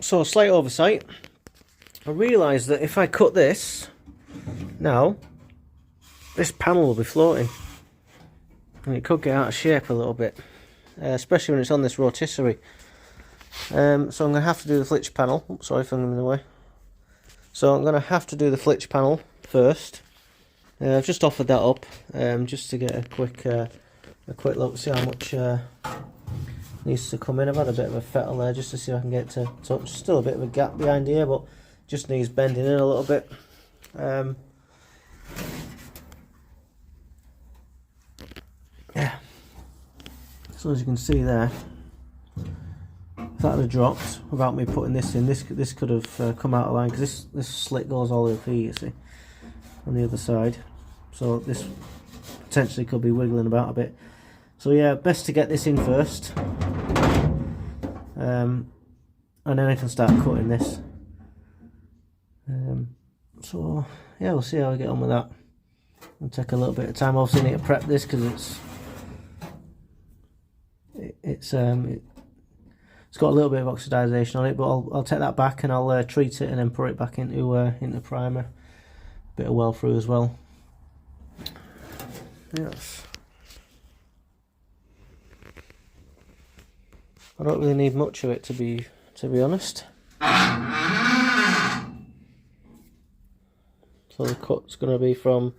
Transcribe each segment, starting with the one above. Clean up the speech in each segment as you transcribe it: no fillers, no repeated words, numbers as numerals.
So, slight oversight. I realised that if I cut this now, this panel will be floating. And it could get out of shape a little bit. Especially when it's on this rotisserie. So I'm going to have to do the flitch panel. Oops, sorry if I'm in the way. So I'm going to have to do the flitch panel first. I've just offered that up just to get a quick look, see how much needs to come in. I've had a bit of a fettle there just to see if I can get to touch. Still a bit of a gap behind here, but just needs bending in a little bit. Yeah. So as you can see there, if that had dropped without me putting this in, this could have come out of line, because this slit goes all the way through, you see, on the other side. So this potentially could be wiggling about a bit. So yeah, best to get this in first, and then I can start cutting this. So yeah, we'll see how I get on with that. It'll take a little bit of time. Obviously I need to prep this because it's got a little bit of oxidization on it, but I'll take that back and I'll treat it and then put it back into primer. Bit of well through as well. Yes. I don't really need much of it to be honest. So the cut's going to be from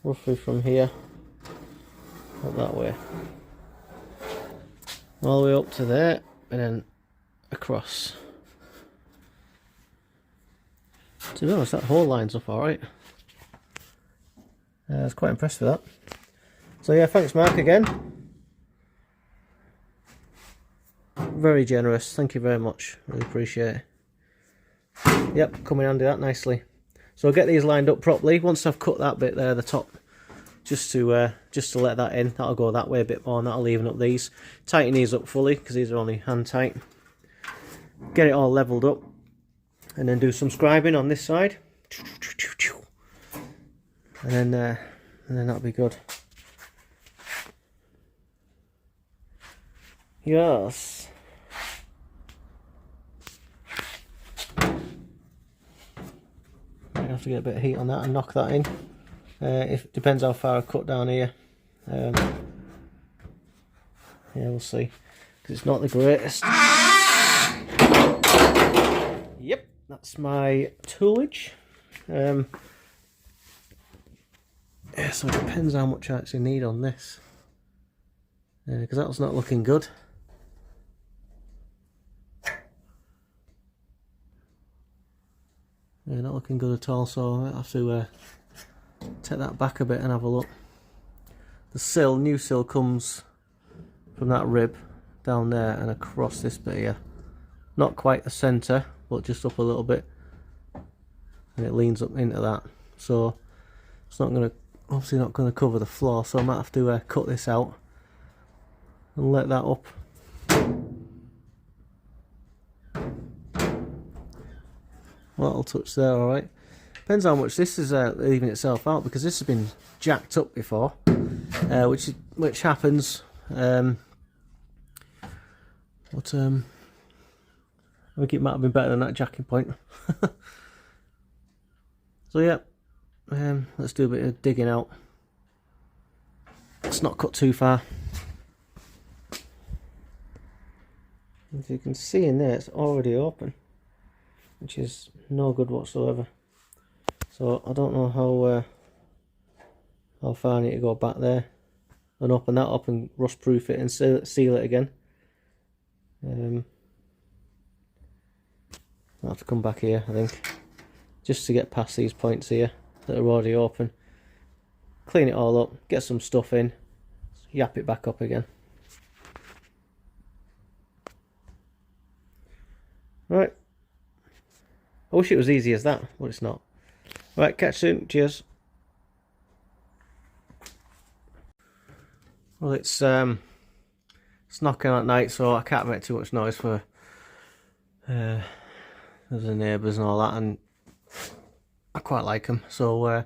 roughly from here up that way, all the way up to there, and then across. To be honest, that hole lines up alright. I was quite impressed with that. So yeah, thanks Mark again. Very generous, thank you very much, really appreciate it. Yep, coming handy that nicely. So I'll get these lined up properly once I've cut that bit there, the top, just to let that in. That'll go that way a bit more, and that'll even up these. Tighten these up fully because these are only hand tight. Get it all leveled up, and then do some scribing on this side, and then that'll be good. Yes. Might have to get a bit of heat on that and knock that in. It depends how far I cut down here. Yeah, we'll see, because it's not the greatest. Yep, that's my toolage. Yeah, so it depends how much I actually need on this, because that's not looking good. Yeah, not looking good at all, so I have to take that back a bit and have a look. The new sill comes from that rib down there and across this bit here. Not quite the centre, but just up a little bit, and it leans up into that. So it's not going to, obviously not going to cover the floor, so I might have to cut this out and let that up. Well, that'll touch there, alright. Depends how much this is leaving itself out, because this has been jacked up before, which happens. But I think it might have been better than that jacking point. So yeah, let's do a bit of digging out. Let's not cut too far. As you can see in there, it's already open, which is no good whatsoever. So I don't know how far I need to go back there and open that up and rust proof it and seal it again. I'll have to come back here, I think, just to get past these points here that are already open. Clean it all up, get some stuff in, yap it back up again. Right. I wish it was easy as that, but it's not. Right, catch soon. Cheers. Well, it's knocking at night, so I can't make too much noise for the neighbours and all that, and I quite like them. So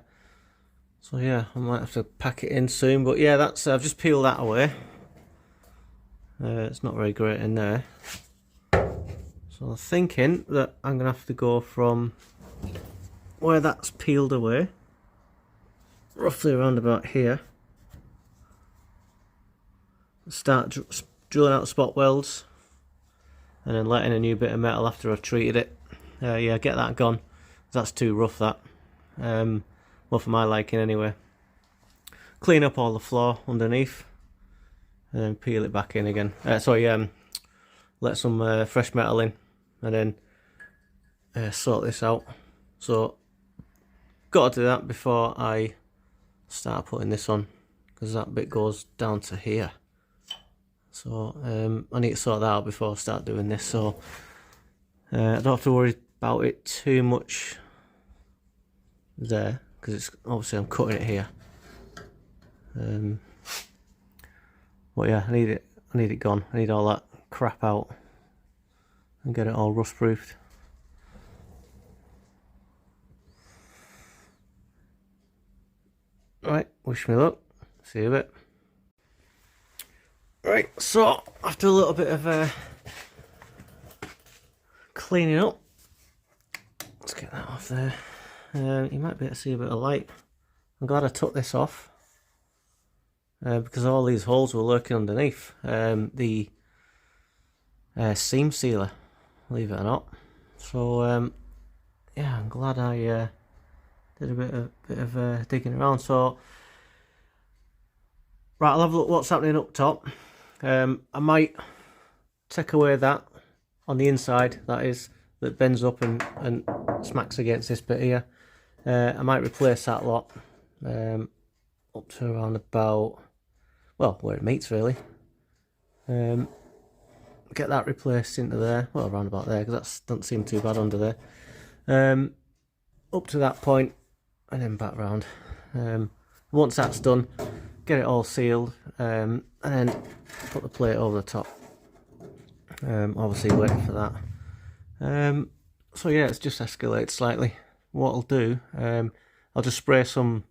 yeah, I might have to pack it in soon. But yeah, that's I've just peeled that away. It's not very great in there. So So I'm thinking that I'm going to have to go from where that's peeled away, roughly around about here, start drilling out spot welds, and then letting a new bit of metal after I've treated it. Yeah, get that gone. That's too rough, that. Well, for my liking anyway. Clean up all the floor underneath, and then peel it back in again. Let some fresh metal in, and then sort this out. So, got to do that before I start putting this on, because that bit goes down to here. So I need to sort that out before I start doing this. So I don't have to worry about it too much there, because it's obviously I'm cutting it here. But yeah, I need it gone. I need all that crap out and get it all rust proofed. Right, wish me luck. See you in a bit. Right, so after a little bit of cleaning up, let's get that off there. You might be able to see a bit of light. I'm glad I took this off, because all these holes were lurking underneath the seam sealer, believe it or not. So yeah, I'm glad I did a bit of digging around. So right, I'll have a look what's happening up top. I might take away that on the inside, that bends up and smacks against this bit here. I might replace that lot up to around about, well, where it meets really. Get that replaced into there, well, around about there, because that doesn't seem too bad under there. Up to that point, and then back round. Once that's done, get it all sealed, and then put the plate over the top. Obviously waiting for that. So yeah, it's just escalated slightly. What I'll do, I'll just spray some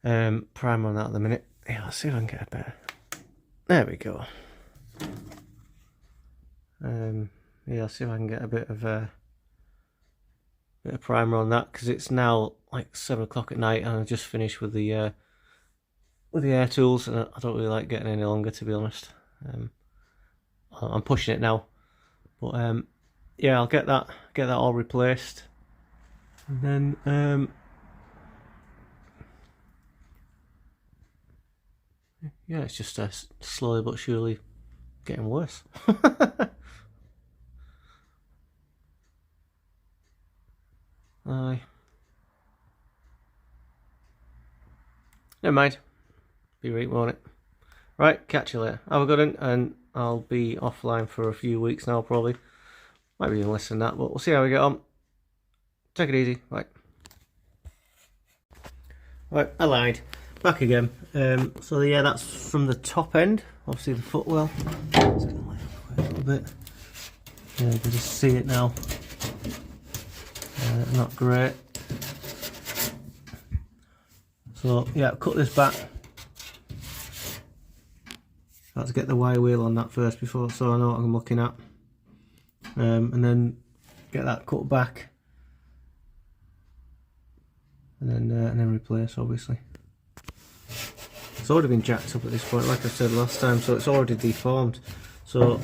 primer on that at the minute. Yeah, let's see if I can get a better. There we go. Yeah, I'll see if I can get a bit of primer on that, because it's now like 7 o'clock at night and I just finished with the air tools, and I don't really like getting any longer, to be honest. I'm pushing it now, but yeah, I'll get that all replaced, and then yeah, it's just slowly but surely getting worse. Aye. Never mind. Be right, won't it? Right, catch you later. Have a good one, and I'll be offline for a few weeks now, probably. Might be even less than that, but we'll see how we get on. Take it easy. Right. Right, I lied. Back again. So yeah, that's from the top end. Obviously the footwell. Let's get the light up a little bit. Yeah, you can just see it now. Not great. So yeah, cut this back. I have to get the wire wheel on that first before, so I know what I'm looking at. And then get that cut back, and then replace, obviously. It's already been jacked up at this point, like I said last time, so it's already deformed. So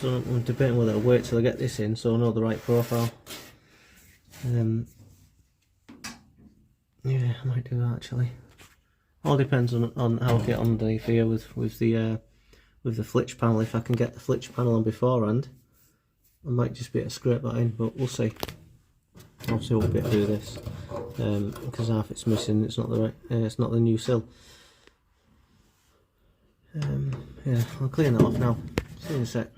I'm debating whether to wait till I get this in, so I know the right profile. Yeah, I might do that actually. All depends on how I get underneath here with the flitch panel. If I can get the flitch panel on beforehand, I might just be able to scrape that in, but we'll see. Obviously, we'll be able to do this because half it's missing. It's not the right. It's not the new sill. Yeah, I'll clean that off now. See you in a sec.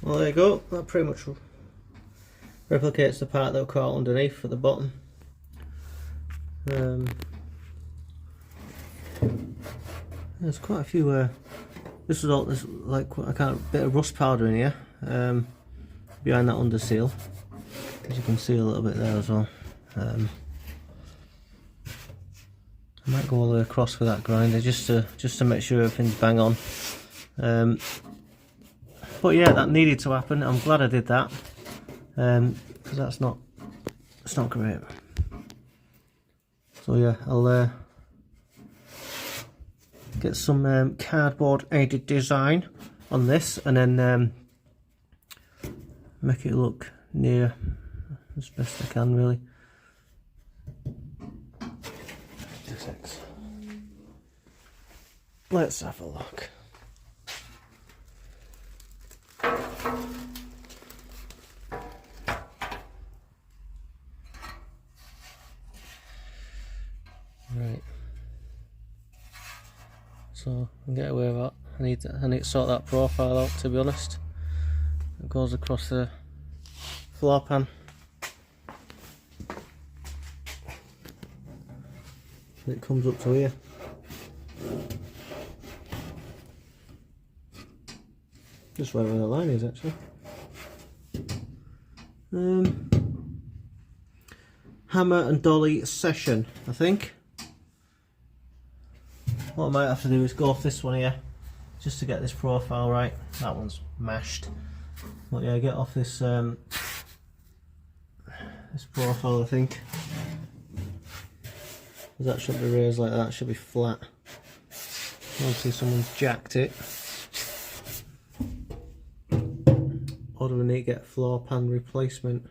Well, there you go. That pretty much replicates the part that we caught underneath at the bottom. There's quite a few. This is all. There's like a bit of rust powder in here behind that under seal. As you can see a little bit there as well. I might go all the way across with that grinder just to make sure everything's bang on. But yeah, that needed to happen. I'm glad I did that, because it's not great. So yeah, I'll get some cardboard aided design on this, and then make it look near as best I can, really. Let's have a look. Right. So I'll get away with that. I need to sort that profile out, to be honest. It goes across the floor pan. It comes up to here. Just where the line is, actually. Hammer and dolly session, I think. What I might have to do is go off this one here, just to get this profile right. That one's mashed. But yeah, get off this this profile, I think. That shouldn't be raised like that, it should be flat. Obviously someone's jacked it. Or do we need to get a floor pan replacement?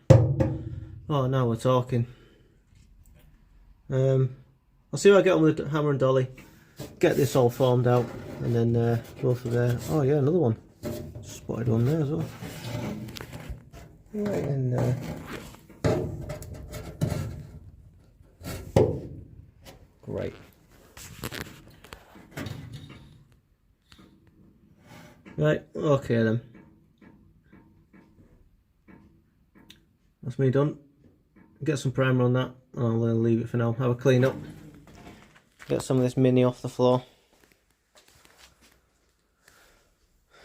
Oh, now we're talking. I'll see what I get on with the hammer and dolly. Get this all formed out, and then go for there. Oh yeah, another one. Spotted one there as well. Right in there. Great. Right, okay then. That's me done. Get some primer on that, and I'll leave it for now. Have a clean up. Get some of this mini off the floor.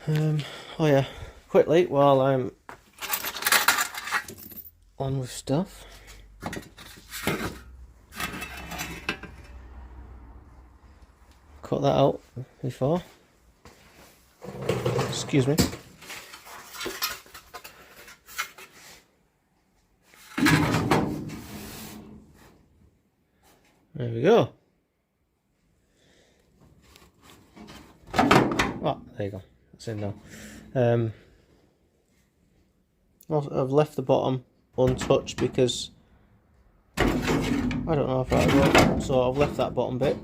Oh yeah, quickly while I'm on with stuff. Cut that out before. Excuse me. There we go. Oh, there you go. That's in now. I've left the bottom untouched because I don't know if I will. So I've left that bottom bit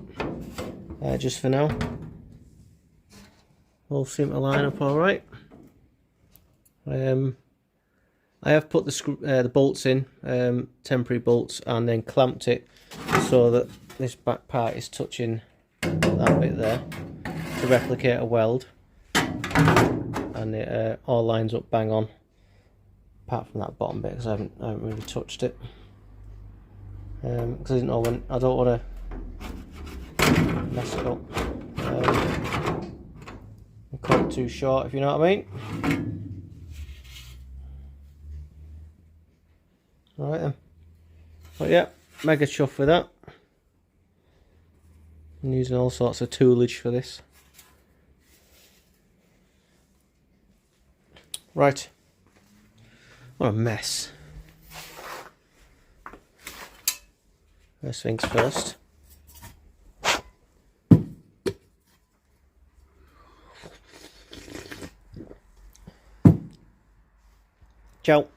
just for now. All seem to line up all right. I have put the bolts in, temporary bolts, and then clamped it so that this back part is touching that bit there to replicate a weld, and it all lines up bang on, apart from that bottom bit because I haven't really touched it, because I didn't know when. I don't want to mess it up. Cut it too short, if you know what I mean. Alright then. But yeah, mega chuffed with that. I'm using all sorts of toolage for this. Right. What a mess. First things first. Ciao.